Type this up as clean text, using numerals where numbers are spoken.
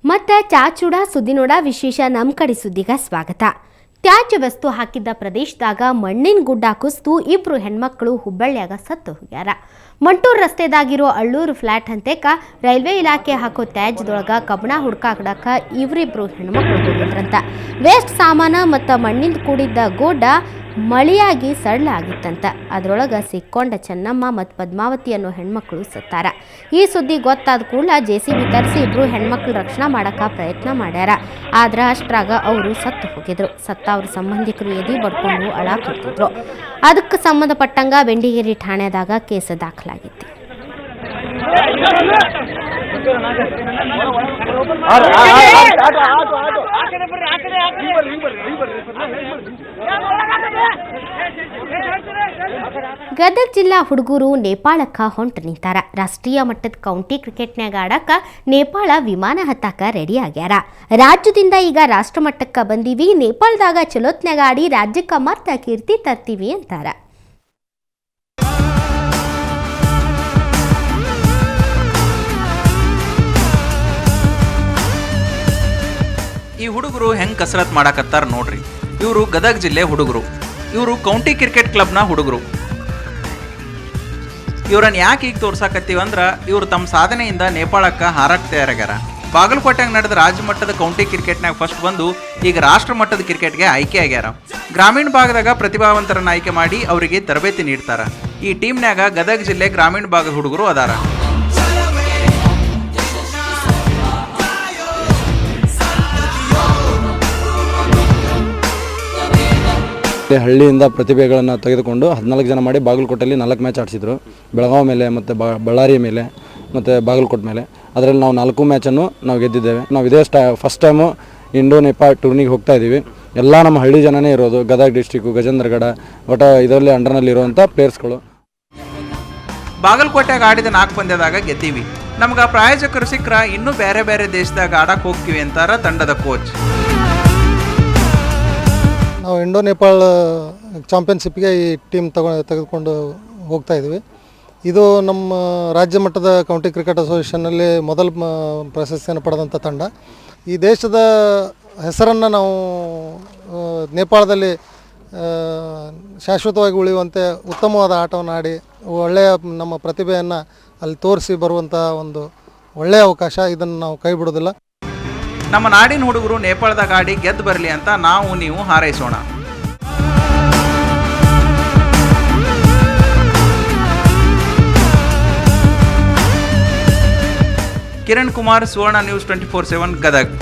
ಮತ್ತೆ ಚಾಚೂಡ ಸುದ್ದಿನೋಡ ವಿಶೇಷ ನಮ್ಮ ಕಡೆ ಸುದ್ದಿಗೆ ಸ್ವಾಗತ. ತ್ಯಾಜ್ಯ ವಸ್ತು ಹಾಕಿದ್ದ ಪ್ರದೇಶದಾಗ ಮಣ್ಣಿನ ಗುಡ್ಡ ಕುಸಿದು ಇಬ್ರು ಹೆಣ್ಮಕ್ಳು ಹುಬ್ಬಳ್ಳಿಯಾಗ ಸತ್ತು ಹೋಗ್ಯಾರ. ಮಂಟೂರ್ ರಸ್ತೆದಾಗಿರೋ ಅಳ್ಳೂರು ಫ್ಲಾಟ್ ಹಂತೇಕ ರೈಲ್ವೆ ಇಲಾಖೆ ಹಾಕೋ ತ್ಯಾಜ್ಯದೊಳಗ ಕಬ್ಬಣ ಹುಡ್ಕಾಕಡಕ ಇವರಿಬ್ರು ಹೆಣ್ಮಕ್ಳು ಹೋಗಿದ್ರಂತ. ವೇಸ್ಟ್ ಸಾಮಾನ ಮತ್ತು ಮಣ್ಣಿಂದ ಕೂಡಿದ್ದ ಗುಡ್ಡ ಮಳೆಯಾಗಿ ಸಡ್ಲಾಗಿತ್ತಂತ. ಅದರೊಳಗೆ ಸಿಕ್ಕೊಂಡ ಚೆನ್ನಮ್ಮ ಮತ್ತು ಪದ್ಮಾವತಿ ಅನ್ನೋ ಹೆಣ್ಮಕ್ಳು ಸತ್ತಾರ. ಈ ಸುದ್ದಿ ಗೊತ್ತಾದ ಕೂಡಲ JCB ತರಿಸಿ ಇಬ್ರು ಹೆಣ್ಮಕ್ಳು ರಕ್ಷಣೆ ಮಾಡಕ್ಕೆ ಪ್ರಯತ್ನ ಮಾಡ್ಯಾರ. ಆದ್ರೆ ಅಷ್ಟ್ರಾಗ ಅವರು ಸತ್ತು ಹೋಗಿದ್ರು. ಸತ್ತ ಅವ್ರ ಸಂಬಂಧಿಕರು ಎದಿ ಬಡ್ಕೊಂಡು ಅಳಾಕತ್ತಿದ್ರು. ಅದಕ್ಕೆ ಸಂಬಂಧಪಟ್ಟಂಗ ಬೆಂಡಿಗೇರಿ ಠಾಣೆದಾಗ ಕೇಸ್ ದಾಖಲಾಗಿತ್ತು. ಗದಗ ಜಿಲ್ಲಾ ಹುಡುಗರು ನೇಪಾಳಕ್ಕ ಹೊಂಟು ನಿಂತಾರ. ರಾಷ್ಟ್ರೀಯ ಮಟ್ಟದ ಕೌಂಟಿ ಕ್ರಿಕೆಟ್ನ್ಯಾಗ ಆಡಕ ನೇಪಾಳ ವಿಮಾನ ಹತ್ತಾಕ ರೆಡಿ ಆಗ್ಯಾರ. ರಾಜ್ಯದಿಂದ ಈಗ ರಾಷ್ಟ್ರ ಮಟ್ಟಕ್ಕ ಬಂದೀವಿ, ನೇಪಾಳದಾಗ ಚಲೋತ್ನ್ಯಾಗ ಆಡಿ ರಾಜ್ಯಕ್ಕ ಮತ್ತ ಕೀರ್ತಿ ತರ್ತೀವಿ ಅಂತಾರ. ಈ ಹುಡುಗರು ಹೆಂಗ್ ಕಸರತ್ ಮಾಡಕತ್ತಾರ ನೋಡ್ರಿ. ಇವರು ಗದಗ ಜಿಲ್ಲೆ ಹುಡುಗರು. ಇವರು ಕೌಂಟಿ ಕ್ರಿಕೆಟ್ ಕ್ಲಬ್ನ ಹುಡುಗರು. ಇವ್ರನ್ನ ಯಾಕೆ ಈಗ ತೋರ್ಸಾಕತ್ತೀವಿ ಅಂದ್ರೆ ಇವರು ತಮ್ಮ ಸಾಧನೆಯಿಂದ ನೇಪಾಳಕ್ಕೆ ಹಾರಕ್ಕೆ ತಯಾರಾಗ್ಯಾರ. ಬಾಗಲಕೋಟೆಗೆ ನಡೆದ ರಾಜ್ಯ ಮಟ್ಟದ ಕೌಂಟಿ ಕ್ರಿಕೆಟ್ನಾಗ ಫಸ್ಟ್ ಬಂದು ಈಗ ರಾಷ್ಟ್ರ ಮಟ್ಟದ ಕ್ರಿಕೆಟ್ಗೆ ಆಯ್ಕೆ ಆಗ್ಯಾರ. ಗ್ರಾಮೀಣ ಭಾಗದಾಗ ಪ್ರತಿಭಾವಂತರನ್ನ ಆಯ್ಕೆ ಮಾಡಿ ಅವರಿಗೆ ತರಬೇತಿ ನೀಡ್ತಾರ. ಈ ಟೀಮ್ನಾಗ ಗದಗ ಜಿಲ್ಲೆ ಗ್ರಾಮೀಣ ಭಾಗದ ಹುಡುಗರು ಅದಾರ. ಹಳ್ಳಿಯಿಂದ ಪ್ರತಿಭೆಗಳನ್ನು ತೆಗೆದುಕೊಂಡು 14 ಜನ ಮಾಡಿ ಬಾಗಲಕೋಟೆಯಲ್ಲಿ 4 ಮ್ಯಾಚ್ ಆಡಿಸಿದ್ರು. ಬೆಳಗಾವಿ ಮೇಲೆ ಮತ್ತು ಬಳ್ಳಾರಿ ಮೇಲೆ ಮತ್ತು ಬಾಗಲಕೋಟೆ ಮೇಲೆ. ಅದರಲ್ಲಿ ನಾವು 4 ಮ್ಯಾಚನ್ನು ನಾವು ಗೆದ್ದಿದ್ದೇವೆ. ನಾವು ಇದೇ ಫಸ್ಟ್ ಟೈಮು ಇಂಡೋ ನೇಪಾಳ ಟೂರ್ನಿಗೆ ಹೋಗ್ತಾ ಇದ್ದೀವಿ. ಎಲ್ಲ ನಮ್ಮ ಹಳ್ಳಿ ಜನನೇ ಇರೋದು. ಗದಗ ಡಿಸ್ಟಿಕ್ಕು, ಗಜೇಂದ್ರಗಡ, ಒಟ್ಟ ಇದರಲ್ಲಿ ಅಂಡರ್ನಲ್ಲಿ ಇರುವಂಥ ಪ್ಲೇಯರ್ಸ್ಗಳು. ಬಾಗಲಕೋಟೆಗೆ ಆಡಿದ 4 ಪಂದ್ಯದಾಗ ಗೆದ್ದೀವಿ. ನಮ್ಗೆ ಪ್ರಾಯೋಜಕರು ಸಿಕ್ಕರ ಇನ್ನೂ ಬೇರೆ ಬೇರೆ ದೇಶದಾಗ ಆಡಕ್ಕೆ ಹೋಗ್ತೀವಿ ಅಂತಾರ ತಂಡದ ಕೋಚ್. ನಾವು ಇಂಡೋ ನೇಪಾಳ ಚಾಂಪಿಯನ್ಶಿಪ್ಗೆ ಈ ಟೀಮ್ ತೆಗೆದುಕೊಂಡು ಹೋಗ್ತಾ ಇದ್ದೀವಿ. ಇದು ನಮ್ಮ ರಾಜ್ಯ ಮಟ್ಟದ ಕೌಂಟಿ ಕ್ರಿಕೆಟ್ ಅಸೋಸಿಯೇಷನ್ನಲ್ಲಿ ಮೊದಲ ಪ್ರಶಸ್ತಿಯನ್ನು ಪಡೆದಂಥ ತಂಡ. ಈ ದೇಶದ ಹೆಸರನ್ನು ನಾವು ನೇಪಾಳದಲ್ಲಿ ಶಾಶ್ವತವಾಗಿ ಉಳಿಯುವಂತೆ ಉತ್ತಮವಾದ ಆಟವನ್ನು ಆಡಿ ಒಳ್ಳೆಯ ನಮ್ಮ ಪ್ರತಿಭೆಯನ್ನು ಅಲ್ಲಿ ತೋರಿಸಿ ಬರುವಂಥ ಒಂದು ಒಳ್ಳೆಯ ಅವಕಾಶ. ಇದನ್ನು ನಾವು ಕೈ ಬಿಡೋದಿಲ್ಲ. ನಮ್ಮ ನಾಡಿನ ಹುಡುಗರು ನೇಪಾಳದಾಗ ಆಡಿ ಗೆದ್ದು ಬರಲಿ ಅಂತ ನಾವು ನೀವು ಹಾರೈಸೋಣ. ಕಿರಣ್ ಕುಮಾರ್, ಸುವರ್ಣ ನ್ಯೂಸ್ 24/7 ಗದಗ್.